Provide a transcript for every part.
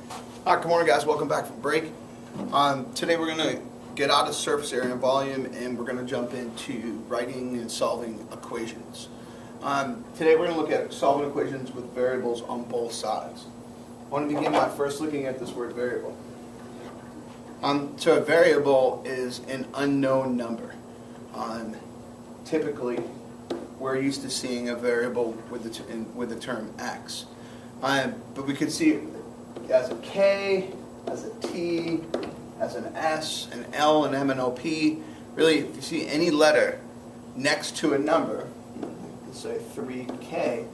Hi, good morning guys, welcome back from break. Today we're going to get out of surface area and volume and we're going to jump into writing and solving equations. Today we're going to look at solving equations with variables on both sides. I want to begin by first looking at this word variable. So a variable is an unknown number. Typically we're used to seeing a variable with the term x. But we could see it as a K, as a T, as an S, an L, an M, and OP. Really, if you see any letter next to a number, let's say 3K,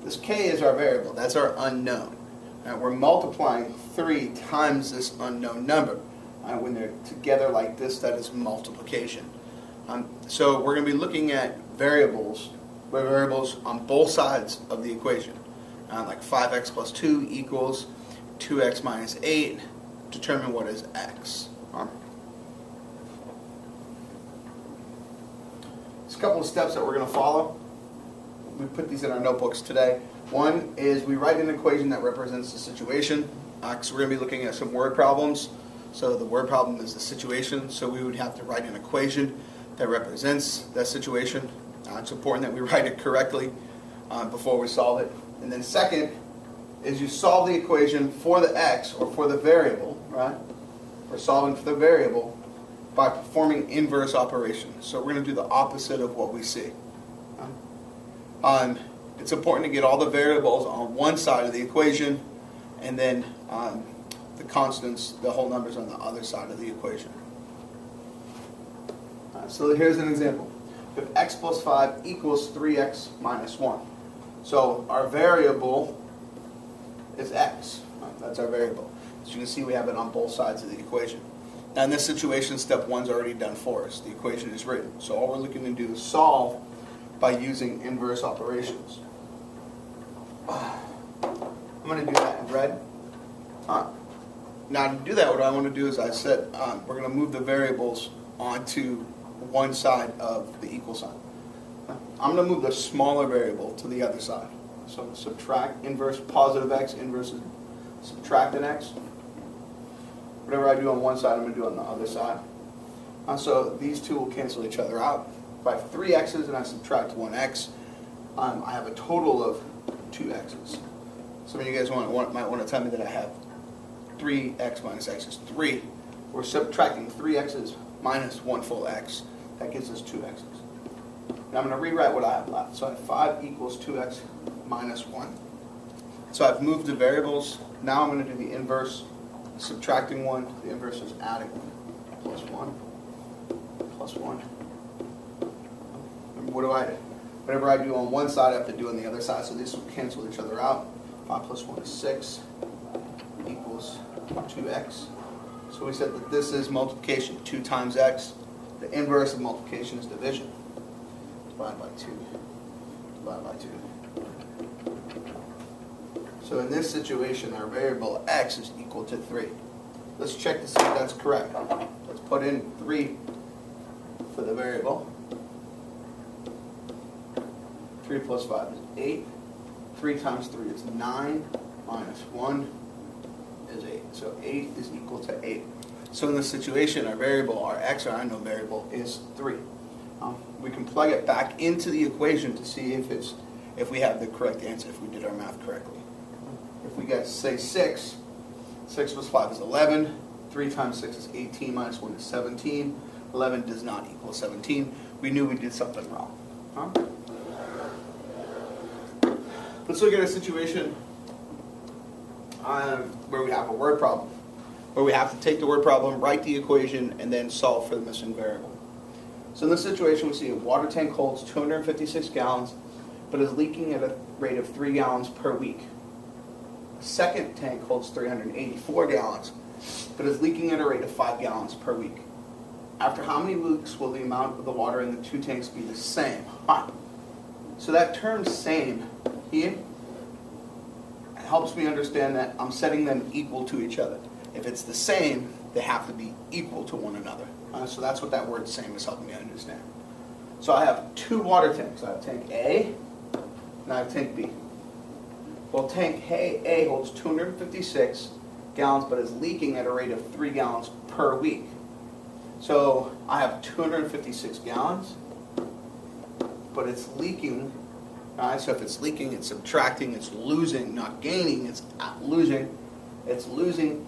this K is our variable. That's our unknown. We're multiplying 3 times this unknown number. When they're together like this, that is multiplication. So we're going to be looking at variables on both sides of the equation. Like 5x plus 2 equals 2x minus 8. Determine what is x. There's a couple of steps that we're going to follow. We put these in our notebooks today. One is we write an equation that represents the situation. So we're going to be looking at some word problems. So the word problem is the situation. So we would have to write an equation that represents that situation. It's important that we write it correctly before we solve it. And then second is you solve the equation for the x or for the variable, right? We're solving for the variable by performing inverse operations. So we're going to do the opposite of what we see. It's important to get all the variables on one side of the equation and then the constants, the whole numbers on the other side of the equation. So here's an example. If x plus 5 equals 3x minus 1. So our variable is x. That's our variable. As you can see, we have it on both sides of the equation. Now in this situation, step 1 is already done for us. The equation is written. So all we're looking to do is solve by using inverse operations. I'm going to do that in red. Now to do that, what I want to do is I said we're going to move the variables onto one side of the equal sign. I'm going to move the smaller variable to the other side. So I'm going to subtract inverse positive x, inverse subtract an x. Whatever I do on one side, I'm going to do on the other side. So these two will cancel each other out. If I have 3 x's and I subtract 1 x, I have a total of 2 x's. Some of you guys might want to tell me that I have 3x minus x is 3. We're subtracting 3 x's minus 1 full x. That gives us 2 x's. Now I'm going to rewrite what I have left. So I have 5 equals 2x minus 1. So I've moved the variables. Now I'm going to do the inverse, subtracting 1. The inverse is adding 1. Plus 1. Plus 1. And what do I do? Whatever I do on one side, I have to do on the other side. So these will cancel each other out. 5 plus 1 is 6 equals 2x. So we said that this is multiplication. 2 times x. The inverse of multiplication is division. Divide by 2. Divide by 2. So in this situation, our variable x is equal to 3. Let's check to see if that's correct. Let's put in 3 for the variable. 3 plus 5 is 8. 3 times 3 is 9. Minus 1 is 8. So 8 is equal to 8. So in this situation, our variable, our x, our unknown variable, is 3. We can plug it back into the equation to see if we have the correct answer, if we did our math correctly. If we get, say, 6, 6 plus 5 is 11. 3 times 6 is 18, minus 1 is 17. 11 does not equal 17. We knew we did something wrong. Let's look at a situation where we have a word problem, where we have to take the word problem, write the equation, and then solve for the missing variable. So in this situation, we see a water tank holds 256 gallons, but is leaking at a rate of 3 gallons per week. A second tank holds 384 gallons, but is leaking at a rate of 5 gallons per week. After how many weeks will the amount of the water in the 2 tanks be the same? So that term same here helps me understand that I'm setting them equal to each other. If it's the same, they have to be equal to one another. So that's what that word same is helping me understand. So I have 2 water tanks. I have tank A and I have tank B. Well, tank A holds 256 gallons, but is leaking at a rate of 3 gallons per week. So I have 256 gallons, but it's leaking. So if it's leaking, it's subtracting, it's losing, not gaining, it's losing. It's losing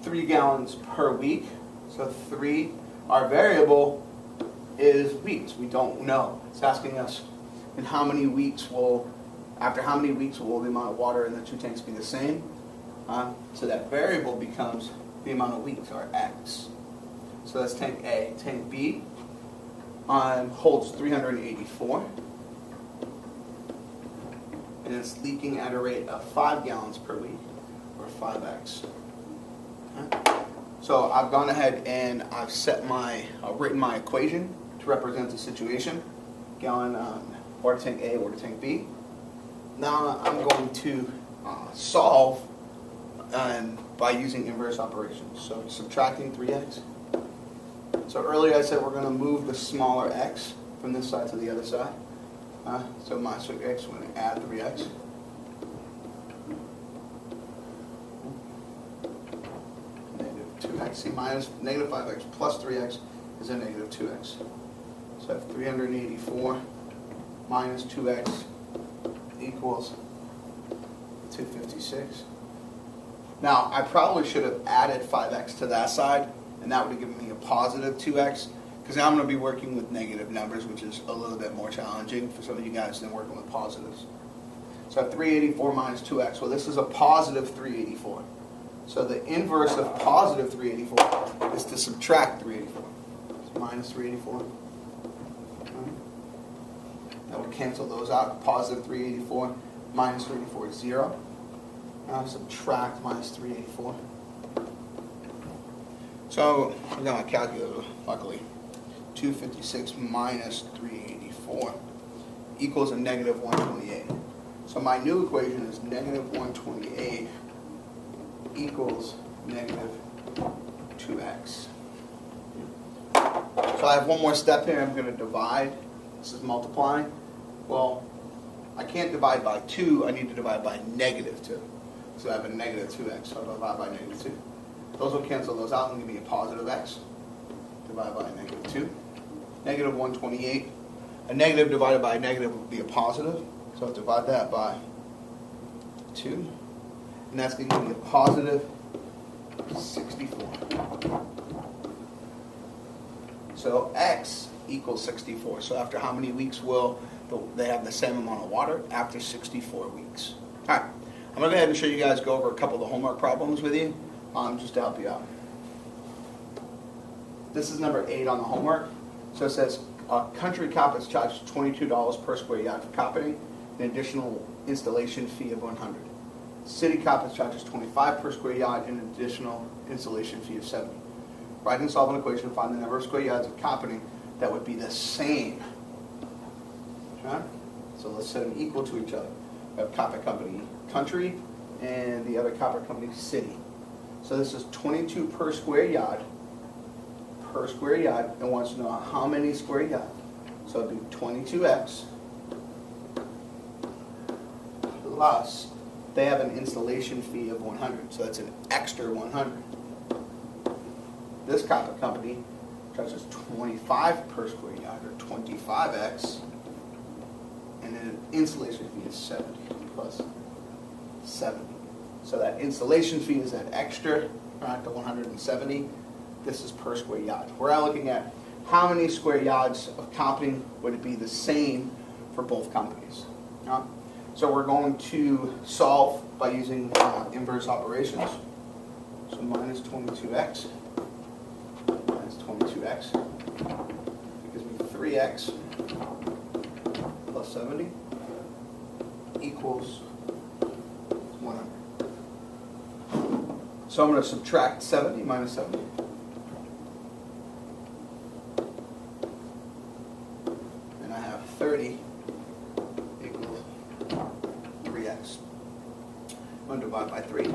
3 gallons per week. So 3, our variable is weeks. We don't know. It's asking us in how many weeks after how many weeks will the amount of water in the two tanks be the same? So that variable becomes the amount of weeks, or X. So that's tank A. Tank B holds 384. And it's leaking at a rate of 5 gallons per week, or 5X. Okay. So I've gone ahead and I've written my equation to represent the situation. Gallon, water tank A, water tank B. Now I'm going to solve by using inverse operations. So subtracting 3x. So earlier I said we're going to move the smaller x from this side to the other side. So minus 3x, we're going to add 3x. Negative 2x. See, minus negative 5x plus 3x is a negative 2x. So I have 384 minus 2x equals 256. Now, I probably should have added 5x to that side, and that would have given me a positive 2x, because now I'm going to be working with negative numbers, which is a little bit more challenging for some of you guys than working with positives. So I have 384 minus 2x. Well, this is a positive 384. So the inverse of positive 384 is to subtract 384. So minus 384. That would cancel those out. Positive 384 minus 384 is 0. Now subtract minus 384. So I got my calculator, luckily. 256 minus 384 equals a negative 128. So my new equation is negative 128 equals negative 2x. So I have one more step here. I'm going to divide. This is multiplying. Well, I can't divide by 2. I need to divide by negative 2. So I have a negative 2x. So I'll divide by negative 2. Those will cancel those out and give me a positive x. Divide by negative 2. Negative 128. A negative divided by a negative would be a positive. So I'll divide that by 2. And that's going to give me a positive 64. So x equals 64. So after how many weeks will they have the same amount of water? After 64 weeks. All right. I'm going to go ahead and show you guys, go over a couple of the homework problems with you, just to help you out. This is number 8 on the homework. So it says, country carpets charge $22 per square yard for carpeting, an additional installation fee of $100. City carpets charges $25 per square yard, and an additional installation fee of $70. Write and solve an equation to find the number of square yards of carpeting that would be the same. Okay? So let's set them equal to each other. We have carpet company country and the other carpet company city. So this is 22 per square yard, and wants to know how many square yards. So it'd be 22x plus, they have an installation fee of 100, so that's an extra 100. This carpet company charges 25 per square yard, or 25x, and then an installation fee is 70 plus 70. So that installation fee is that extra, right, the 170. This is per square yard. We're now looking at how many square yards of carpeting would it be the same for both companies. So we're going to solve by using inverse operations. So minus 22x gives me 3x plus 70 equals 100. So I'm going to subtract 70 minus 70. And I have 30 equals 3x. I'm going to divide by 3.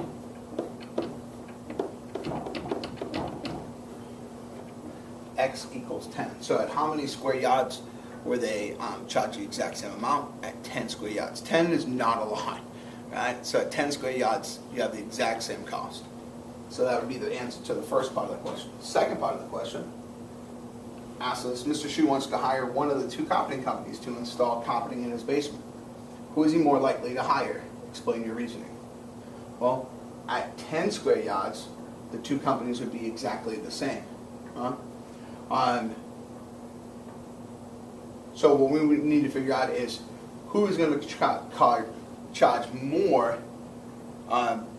X equals 10. So at how many square yards were they charged the exact same amount? At 10 square yards. 10 is not a lot. right? So at 10 square yards, you have the exact same cost. So that would be the answer to the first part of the question. The second part of the question asks us, Mr. Shu wants to hire one of the two carpeting companies to install carpeting in his basement. Who is he more likely to hire? Explain your reasoning. Well, at 10 square yards, the two companies would be exactly the same. So what we would need to figure out is who is going to charge more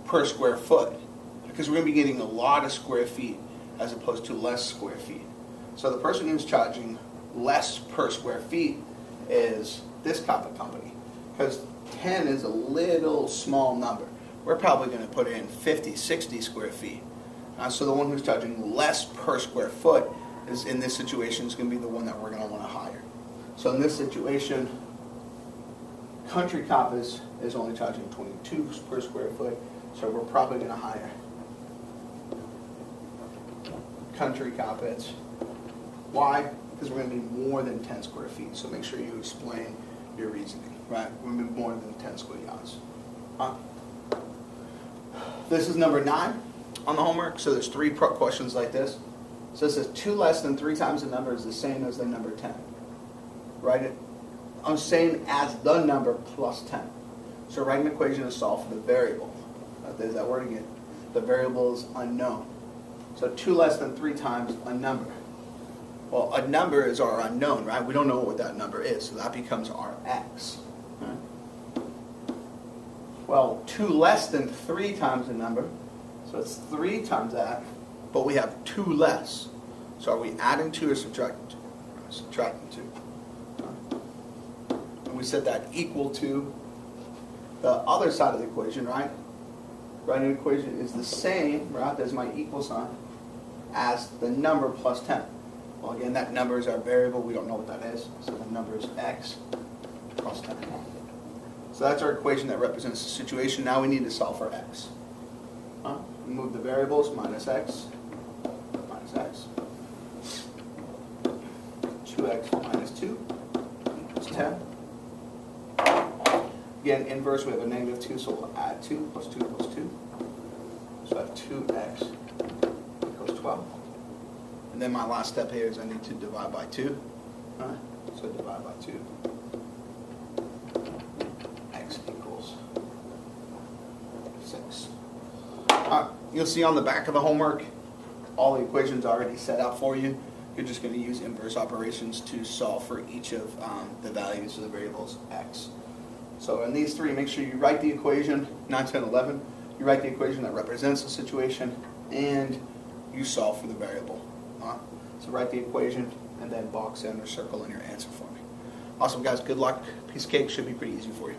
per square foot, because we're going to be getting a lot of square feet as opposed to less square feet. So the person who's charging less per square feet is this carpet company, because 10 is a little small number. We're probably going to put in 50, 60 square feet. So the one who's charging less per square foot is, in this situation, is going to be the one that we're going to want to hire. So in this situation, Country Carpets is only charging 22 per square foot, so we're probably going to hire Country Carpets. Why? Because we're going to be more than 10 square feet, so make sure you explain your reasoning, right? We're going to be more than 10 square yards. This is number 9 on the homework, so there's 3 questions like this. So it says 2 less than 3 times the number is the same as the number 10. Write it. I'm saying as the number plus 10. So write an equation to solve for the variable. There's that word again. The variable is unknown. So 2 less than 3 times a number. Well, a number is our unknown, right? We don't know what that number is, so that becomes our x. Right? Well, 2 less than 3 times a number, so it's 3 times that, but we have 2 less. So are we adding 2 or subtracting 2? Subtracting 2. And we set that equal to the other side of the equation, right? Writing an equation is the same, right? There's my equal sign, as the number plus 10. Well, again, that number is our variable. We don't know what that is. So the number is x plus 10. So that's our equation that represents the situation. Now we need to solve for x. Move the variables, minus x, 2x minus 2 equals 10. Again, inverse, we have a negative 2, so we'll add 2 plus 2 plus 2. So I have 2x equals 12. And then my last step here is I need to divide by 2. All right, so divide by 2. X equals 6. You'll see on the back of the homework, all the equations are already set up for you. You're just going to use inverse operations to solve for each of the values of the variables x. So in these 3, make sure you write the equation, 9, 10, 11. You write the equation that represents the situation, and you solve for the variable. So write the equation, and then box in or circle in your answer for me. Awesome, guys. Good luck. Piece of cake should be pretty easy for you.